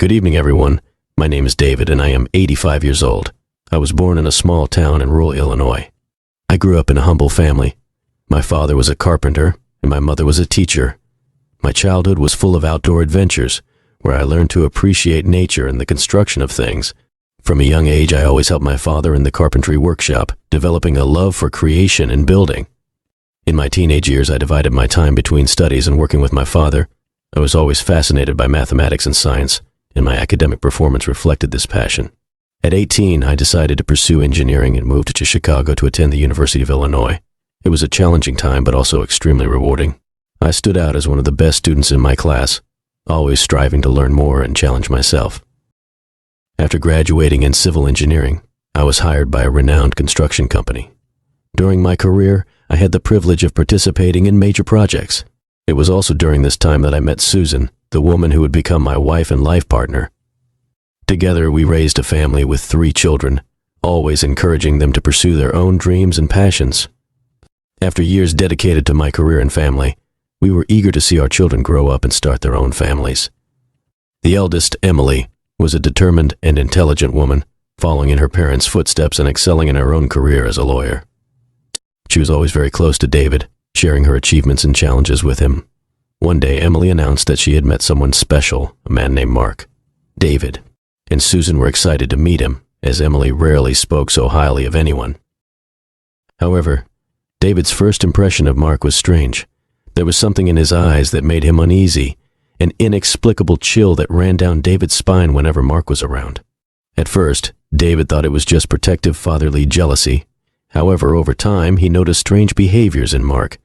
Good evening, everyone. My name is David, and I am 85 years old. I was born in a small town in rural Illinois. I grew up in a humble family. My father was a carpenter, and my mother was a teacher. My childhood was full of outdoor adventures, where I learned to appreciate nature and the construction of things. From a young age, I always helped my father in the carpentry workshop, developing a love for creation and building. In my teenage years, I divided my time between studies and working with my father. I was always fascinated by mathematics and science, and my academic performance reflected this passion. At 18, I decided to pursue engineering and moved to Chicago to attend the University of Illinois. It was a challenging time, but also extremely rewarding. I stood out as one of the best students in my class, always striving to learn more and challenge myself. After graduating in civil engineering, I was hired by a renowned construction company. During my career, I had the privilege of participating in major projects. It was also during this time that I met Susan, the woman who would become my wife and life partner. Together, we raised a family with 3 children, always encouraging them to pursue their own dreams and passions. After years dedicated to my career and family, we were eager to see our children grow up and start their own families. The eldest, Emily, was a determined and intelligent woman, following in her parents' footsteps and excelling in her own career as a lawyer. She was always very close to David, sharing her achievements and challenges with him. One day, Emily announced that she had met someone special, a man named Mark. David and Susan were excited to meet him, as Emily rarely spoke so highly of anyone. However, David's first impression of Mark was strange. There was something in his eyes that made him uneasy, an inexplicable chill that ran down David's spine whenever Mark was around. At first, David thought it was just protective fatherly jealousy. However, over time, he noticed strange behaviors in Mark.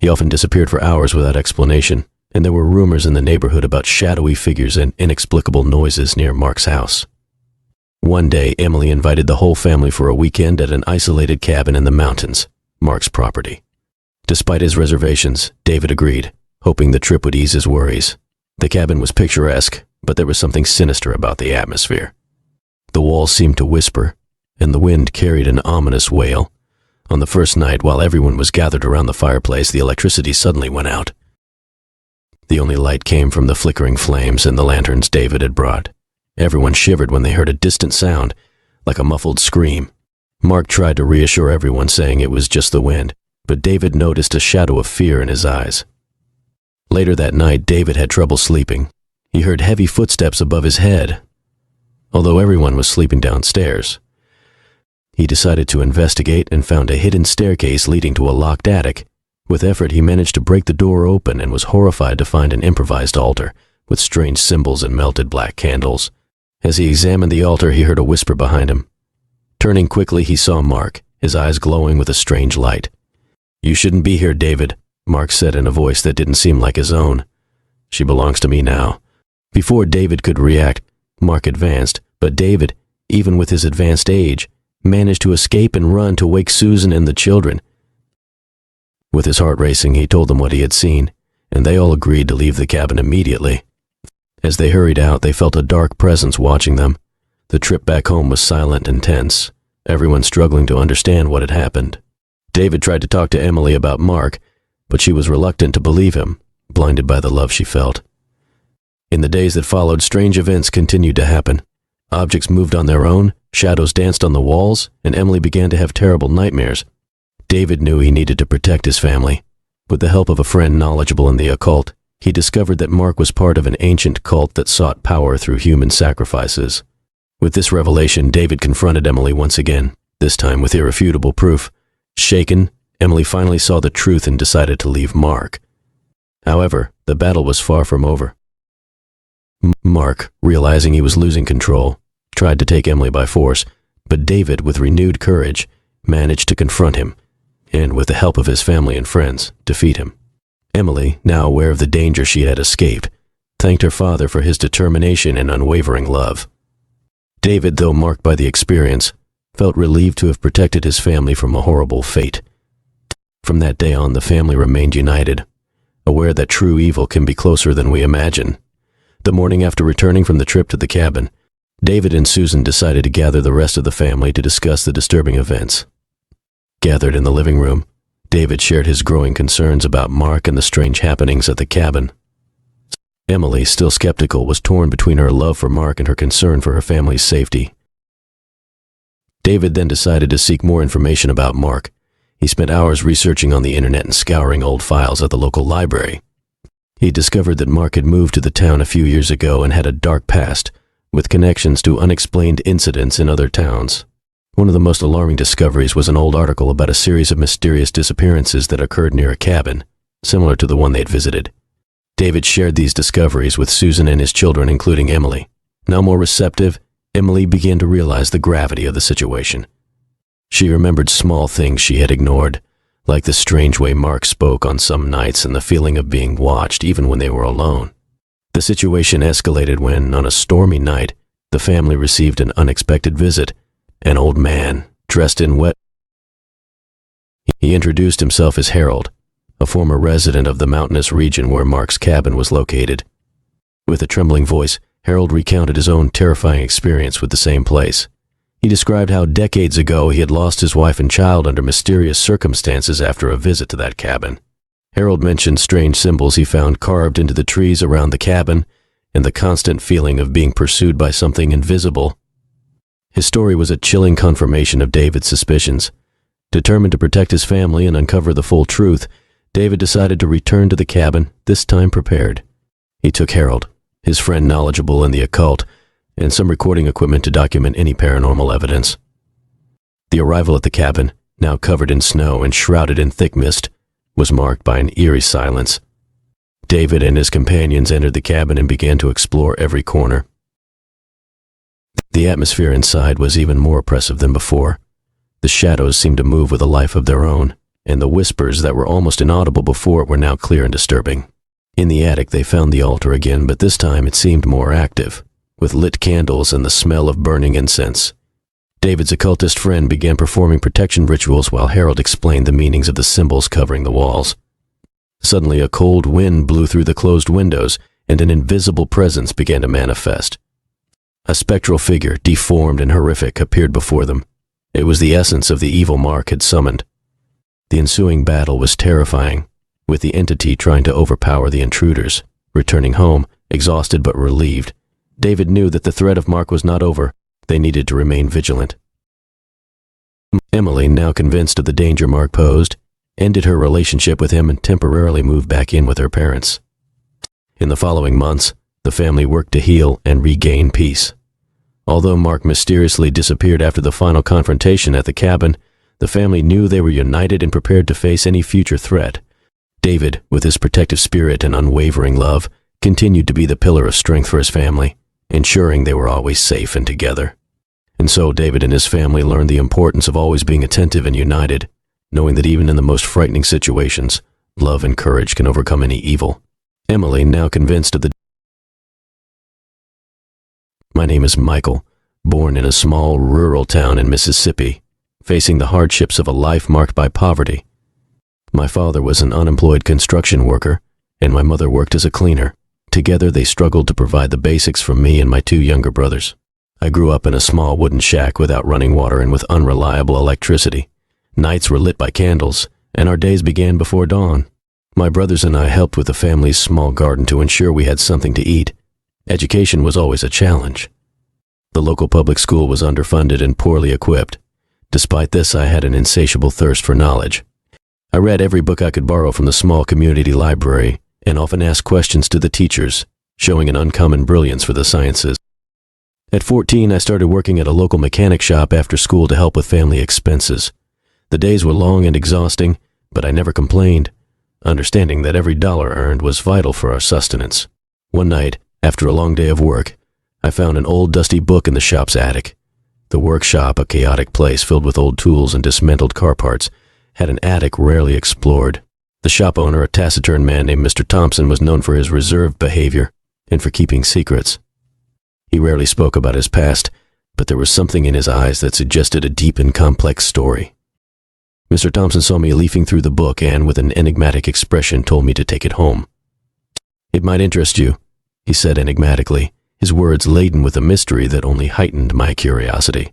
He often disappeared for hours without explanation, and there were rumors in the neighborhood about shadowy figures and inexplicable noises near Mark's house. One day, Emily invited the whole family for a weekend at an isolated cabin in the mountains, Mark's property. Despite his reservations, David agreed, hoping the trip would ease his worries. The cabin was picturesque, but there was something sinister about the atmosphere. The walls seemed to whisper, and the wind carried an ominous wail. On the first night, while everyone was gathered around the fireplace, the electricity suddenly went out. The only light came from the flickering flames and the lanterns David had brought. Everyone shivered when they heard a distant sound, like a muffled scream. Mark tried to reassure everyone, saying it was just the wind, but David noticed a shadow of fear in his eyes. Later that night, David had trouble sleeping. He heard heavy footsteps above his head, although everyone was sleeping downstairs. He decided to investigate and found a hidden staircase leading to a locked attic. With effort, he managed to break the door open and was horrified to find an improvised altar with strange symbols and melted black candles. As he examined the altar, he heard a whisper behind him. Turning quickly, he saw Mark, his eyes glowing with a strange light. "You shouldn't be here, David," Mark said in a voice that didn't seem like his own. "She belongs to me now." Before David could react, Mark advanced, but David, even with his advanced age, managed to escape and run to wake Susan and the children. With his heart racing, he told them what he had seen, and they all agreed to leave the cabin immediately. As they hurried out, they felt a dark presence watching them. The trip back home was silent and tense, everyone struggling to understand what had happened. David tried to talk to Emily about Mark, but she was reluctant to believe him, blinded by the love she felt. In the days that followed, strange events continued to happen. Objects moved on their own, shadows danced on the walls, and Emily began to have terrible nightmares. David knew he needed to protect his family. With the help of a friend knowledgeable in the occult, he discovered that Mark was part of an ancient cult that sought power through human sacrifices. With this revelation, David confronted Emily once again, this time with irrefutable proof. Shaken, Emily finally saw the truth and decided to leave Mark. However, the battle was far from over. Mark, realizing he was losing control, tried to take Emily by force, but David, with renewed courage, managed to confront him, and with the help of his family and friends, defeat him. Emily, now aware of the danger she had escaped, thanked her father for his determination and unwavering love. David, though marked by the experience, felt relieved to have protected his family from a horrible fate. From that day on, the family remained united, aware that true evil can be closer than we imagine. The morning after returning from the trip to the cabin, David and Susan decided to gather the rest of the family to discuss the disturbing events. Gathered in the living room, David shared his growing concerns about Mark and the strange happenings at the cabin. Emily, still skeptical, was torn between her love for Mark and her concern for her family's safety. David then decided to seek more information about Mark. He spent hours researching on the internet and scouring old files at the local library. He discovered that Mark had moved to the town a few years ago and had a dark past, with connections to unexplained incidents in other towns. One of the most alarming discoveries was an old article about a series of mysterious disappearances that occurred near a cabin, similar to the one they'd visited. David shared these discoveries with Susan and his children, including Emily. Now more receptive, Emily began to realize the gravity of the situation. She remembered small things she had ignored, like the strange way Mark spoke on some nights and the feeling of being watched even when they were alone. The situation escalated when, on a stormy night, the family received an unexpected visit. An old man, dressed in wet. He introduced himself as Harold, a former resident of the mountainous region where Mark's cabin was located. With a trembling voice, Harold recounted his own terrifying experience with the same place. He described how decades ago he had lost his wife and child under mysterious circumstances after a visit to that cabin. Harold mentioned strange symbols he found carved into the trees around the cabin and the constant feeling of being pursued by something invisible. His story was a chilling confirmation of David's suspicions. Determined to protect his family and uncover the full truth, David decided to return to the cabin, this time prepared. He took Harold, his friend knowledgeable in the occult, and some recording equipment to document any paranormal evidence. The arrival at the cabin, now covered in snow and shrouded in thick mist, was marked by an eerie silence. David and his companions entered the cabin and began to explore every corner. The atmosphere inside was even more oppressive than before. The shadows seemed to move with a life of their own, and the whispers that were almost inaudible before were now clear and disturbing. In the attic they found the altar again, but this time it seemed more active, with lit candles and the smell of burning incense. David's occultist friend began performing protection rituals while Harold explained the meanings of the symbols covering the walls. Suddenly a cold wind blew through the closed windows, and an invisible presence began to manifest. A spectral figure, deformed and horrific, appeared before them. It was the essence of the evil Mark had summoned. The ensuing battle was terrifying, with the entity trying to overpower the intruders. Returning home, exhausted but relieved, David knew that the threat of Mark was not over. They needed to remain vigilant. Emily, now convinced of the danger Mark posed, ended her relationship with him and temporarily moved back in with her parents. In the following months, the family worked to heal and regain peace. Although Mark mysteriously disappeared after the final confrontation at the cabin, the family knew they were united and prepared to face any future threat. David, with his protective spirit and unwavering love, continued to be the pillar of strength for his family, ensuring they were always safe and together. And so David and his family learned the importance of always being attentive and united, knowing that even in the most frightening situations, love and courage can overcome any evil. Emily, now convinced of the My name is Michael, born in a small rural town in Mississippi, facing the hardships of a life marked by poverty. My father was an unemployed construction worker, and my mother worked as a cleaner. Together they struggled to provide the basics for me and my two younger brothers. I grew up in a small wooden shack without running water and with unreliable electricity. Nights were lit by candles, and our days began before dawn. My brothers and I helped with the family's small garden to ensure we had something to eat. Education was always a challenge. The local public school was underfunded and poorly equipped. Despite this, I had an insatiable thirst for knowledge. I read every book I could borrow from the small community library and often asked questions to the teachers, showing an uncommon brilliance for the sciences. At 14, I started working at a local mechanic shop after school to help with family expenses. The days were long and exhausting, but I never complained, understanding that every dollar earned was vital for our sustenance. One night, after a long day of work, I found an old dusty book in the shop's attic. The workshop, a chaotic place filled with old tools and dismantled car parts, had an attic rarely explored. The shop owner, a taciturn man named Mr. Thompson, was known for his reserved behavior and for keeping secrets. He rarely spoke about his past, but there was something in his eyes that suggested a deep and complex story. Mr. Thompson saw me leafing through the book and, with an enigmatic expression, told me to take it home. "It might interest you," he said enigmatically, his words laden with a mystery that only heightened my curiosity.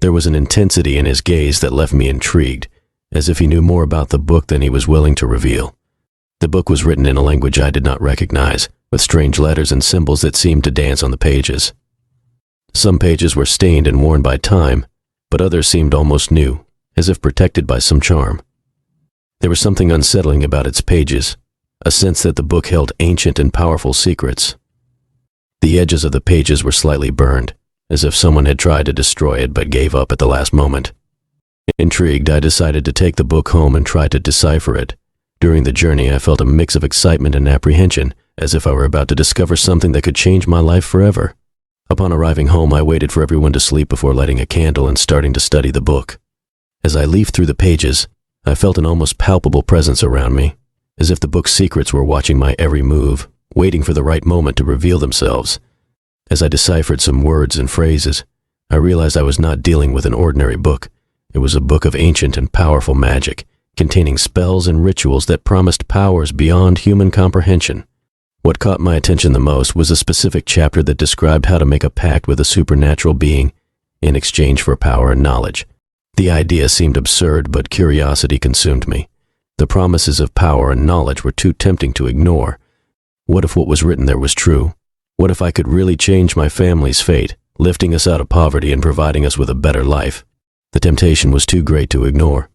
There was an intensity in his gaze that left me intrigued, as if he knew more about the book than he was willing to reveal. The book was written in a language I did not recognize, with strange letters and symbols that seemed to dance on the pages. Some pages were stained and worn by time, but others seemed almost new, as if protected by some charm. There was something unsettling about its pages, a sense that the book held ancient and powerful secrets. The edges of the pages were slightly burned, as if someone had tried to destroy it but gave up at the last moment. Intrigued, I decided to take the book home and try to decipher it. During the journey, I felt a mix of excitement and apprehension, as if I were about to discover something that could change my life forever. Upon arriving home, I waited for everyone to sleep before lighting a candle and starting to study the book. As I leafed through the pages, I felt an almost palpable presence around me, as if the book's secrets were watching my every move, waiting for the right moment to reveal themselves. As I deciphered some words and phrases, I realized I was not dealing with an ordinary book. It was a book of ancient and powerful magic, containing spells and rituals that promised powers beyond human comprehension. What caught my attention the most was a specific chapter that described how to make a pact with a supernatural being in exchange for power and knowledge. The idea seemed absurd, but curiosity consumed me. The promises of power and knowledge were too tempting to ignore. What if what was written there was true? What if I could really change my family's fate, lifting us out of poverty and providing us with a better life? The temptation was too great to ignore.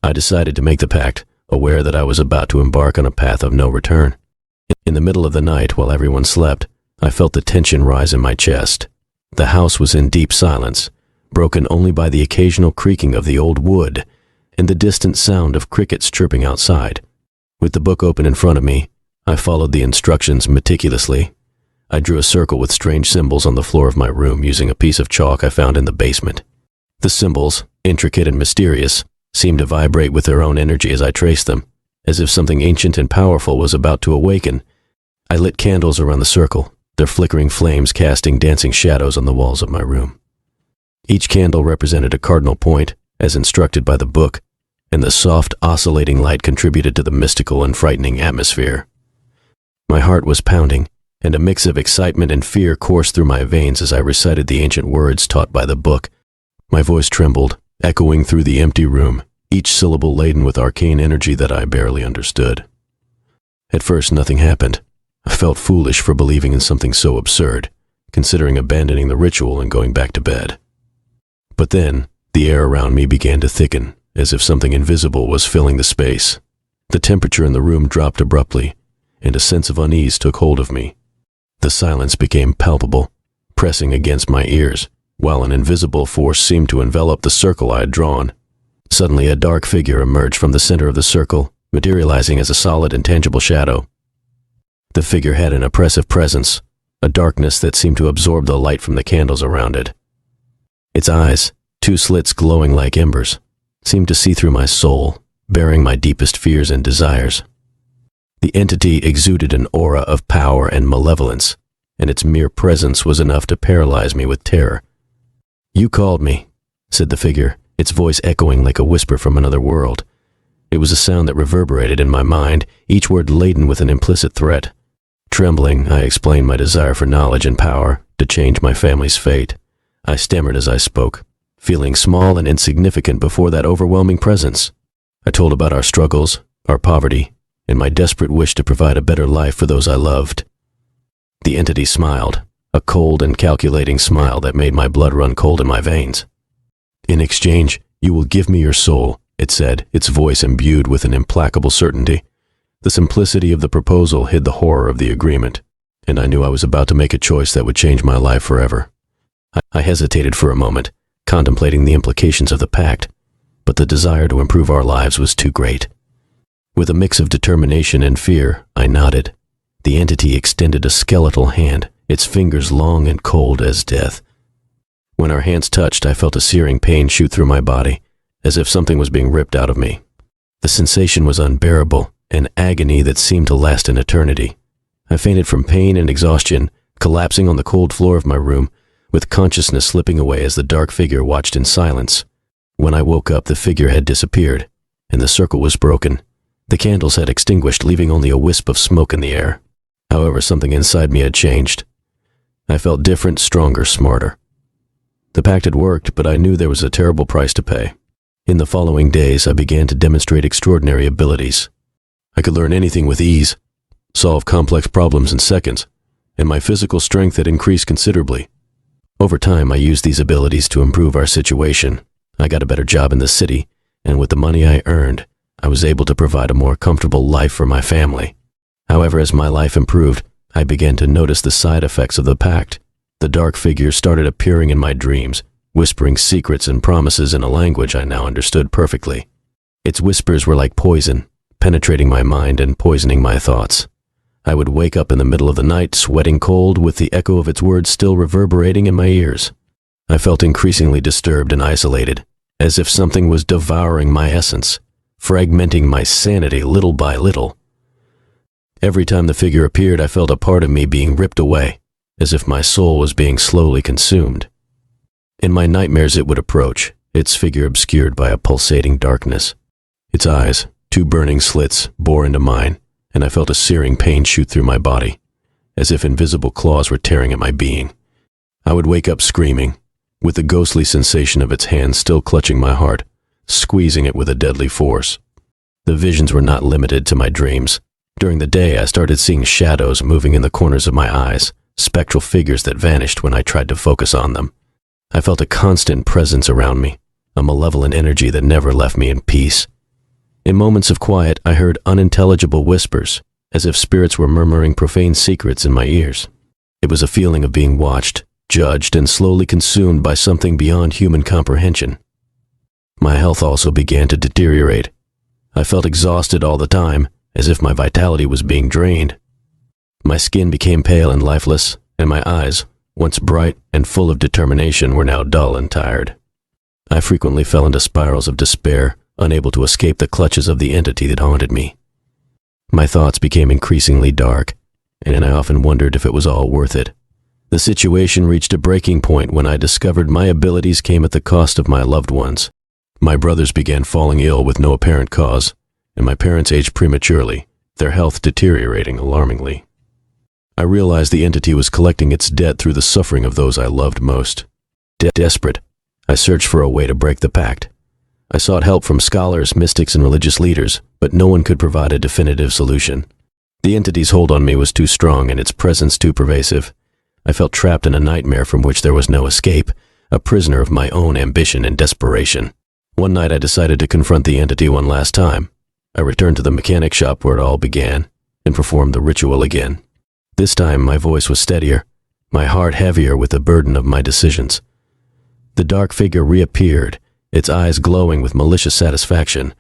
I decided to make the pact, aware that I was about to embark on a path of no return. In the middle of the night, while everyone slept, I felt the tension rise in my chest. The house was in deep silence, broken only by the occasional creaking of the old wood and the distant sound of crickets chirping outside. With the book open in front of me, I followed the instructions meticulously. I drew a circle with strange symbols on the floor of my room using a piece of chalk I found in the basement. The symbols, intricate and mysterious, seemed to vibrate with their own energy as I traced them, as if something ancient and powerful was about to awaken. I lit candles around the circle, their flickering flames casting dancing shadows on the walls of my room. Each candle represented a cardinal point, as instructed by the book, and the soft, oscillating light contributed to the mystical and frightening atmosphere. My heart was pounding, and a mix of excitement and fear coursed through my veins as I recited the ancient words taught by the book. My voice trembled, echoing through the empty room, each syllable laden with arcane energy that I barely understood. At first, nothing happened. I felt foolish for believing in something so absurd, considering abandoning the ritual and going back to bed. But then, the air around me began to thicken, as if something invisible was filling the space. The temperature in the room dropped abruptly, and a sense of unease took hold of me. The silence became palpable, pressing against my ears, while an invisible force seemed to envelop the circle I had drawn. Suddenly, a dark figure emerged from the center of the circle, materializing as a solid and tangible shadow. The figure had an oppressive presence, a darkness that seemed to absorb the light from the candles around it. Its eyes, two slits glowing like embers, seemed to see through my soul, bearing my deepest fears and desires. The entity exuded an aura of power and malevolence, and its mere presence was enough to paralyze me with terror. "You called me," said the figure, its voice echoing like a whisper from another world. It was a sound that reverberated in my mind, each word laden with an implicit threat. Trembling, I explained my desire for knowledge and power to change my family's fate. I stammered as I spoke, feeling small and insignificant before that overwhelming presence. I told about our struggles, our poverty, and my desperate wish to provide a better life for those I loved. The entity smiled, a cold and calculating smile that made my blood run cold in my veins. "In exchange, you will give me your soul," it said, its voice imbued with an implacable certainty. The simplicity of the proposal hid the horror of the agreement, and I knew I was about to make a choice that would change my life forever. I hesitated for a moment, contemplating the implications of the pact, but the desire to improve our lives was too great. With a mix of determination and fear, I nodded. The entity extended a skeletal hand, its fingers long and cold as death. When our hands touched, I felt a searing pain shoot through my body, as if something was being ripped out of me. The sensation was unbearable, an agony that seemed to last an eternity. I fainted from pain and exhaustion, collapsing on the cold floor of my room, with consciousness slipping away as the dark figure watched in silence. When I woke up, the figure had disappeared, and the circle was broken. The candles had extinguished, leaving only a wisp of smoke in the air. However, something inside me had changed. I felt different, stronger, smarter. The pact had worked, but I knew there was a terrible price to pay. In the following days, I began to demonstrate extraordinary abilities. I could learn anything with ease. solve complex problems in seconds, and my physical strength had increased considerably. Over time, I used these abilities to improve our situation. I got a better job in the city, and with the money I earned, I was able to provide a more comfortable life for my family. However, as my life improved, I began to notice the side effects of the pact. The dark figure started appearing in my dreams, whispering secrets and promises in a language I now understood perfectly. Its whispers were like poison, penetrating my mind and poisoning my thoughts. I would wake up in the middle of the night, sweating cold, with the echo of its words still reverberating in my ears. I felt increasingly disturbed and isolated, as if something was devouring my essence, fragmenting my sanity little by little. Every time the figure appeared, I felt a part of me being ripped away, as if my soul was being slowly consumed. In my nightmares it would approach, its figure obscured by a pulsating darkness. Its eyes, two burning slits, bore into mine, and I felt a searing pain shoot through my body, as if invisible claws were tearing at my being. I would wake up screaming, with the ghostly sensation of its hands still clutching my heart, squeezing it with a deadly force. The visions were not limited to my dreams. During the day, I started seeing shadows moving in the corners of my eyes, spectral figures that vanished when I tried to focus on them. I felt a constant presence around me, a malevolent energy that never left me in peace. In moments of quiet, I heard unintelligible whispers, as if spirits were murmuring profane secrets in my ears. It was a feeling of being watched, judged, and slowly consumed by something beyond human comprehension. My health also began to deteriorate. I felt exhausted all the time, as if my vitality was being drained. My skin became pale and lifeless, and my eyes, once bright and full of determination, were now dull and tired. I frequently fell into spirals of despair, unable to escape the clutches of the entity that haunted me. My thoughts became increasingly dark, and I often wondered if it was all worth it. The situation reached a breaking point when I discovered my abilities came at the cost of my loved ones. My brothers began falling ill with no apparent cause, and my parents aged prematurely, their health deteriorating alarmingly. I realized the entity was collecting its debt through the suffering of those I loved most. Desperate, I searched for a way to break the pact. I sought help from scholars, mystics, and religious leaders, but no one could provide a definitive solution. The entity's hold on me was too strong and its presence too pervasive. I felt trapped in a nightmare from which there was no escape, a prisoner of my own ambition and desperation. One night I decided to confront the entity one last time. I returned to the mechanic shop where it all began and performed the ritual again. This time my voice was steadier, my heart heavier with the burden of my decisions. The dark figure reappeared, its eyes glowing with malicious satisfaction.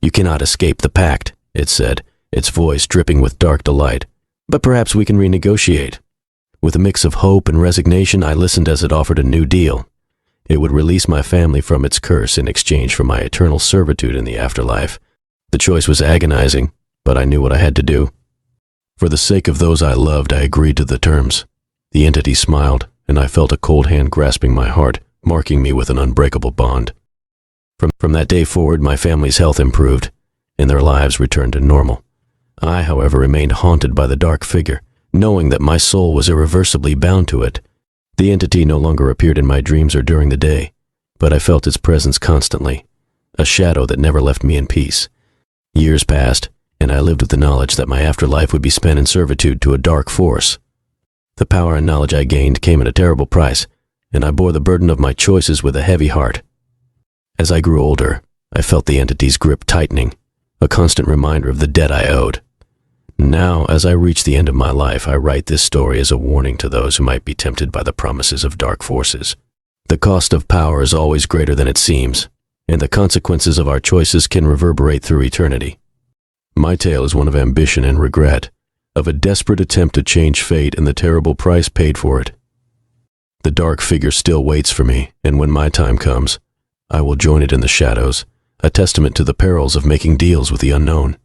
"You cannot escape the pact," it said, its voice dripping with dark delight. "But perhaps we can renegotiate." With a mix of hope and resignation, I listened as it offered a new deal. It would release my family from its curse in exchange for my eternal servitude in the afterlife. The choice was agonizing, but I knew what I had to do. For the sake of those I loved, I agreed to the terms. The entity smiled, and I felt a cold hand grasping my heart, marking me with an unbreakable bond. From that day forward, my family's health improved, and their lives returned to normal. I, however, remained haunted by the dark figure, knowing that my soul was irreversibly bound to it. The entity no longer appeared in my dreams or during the day, but I felt its presence constantly, a shadow that never left me in peace. Years passed, and I lived with the knowledge that my afterlife would be spent in servitude to a dark force. The power and knowledge I gained came at a terrible price, and I bore the burden of my choices with a heavy heart. As I grew older, I felt the entity's grip tightening, a constant reminder of the debt I owed. Now, as I reach the end of my life, I write this story as a warning to those who might be tempted by the promises of dark forces. The cost of power is always greater than it seems, and the consequences of our choices can reverberate through eternity. My tale is one of ambition and regret, of a desperate attempt to change fate and the terrible price paid for it. The dark figure still waits for me, and when my time comes, I will join it in the shadows, a testament to the perils of making deals with the unknown.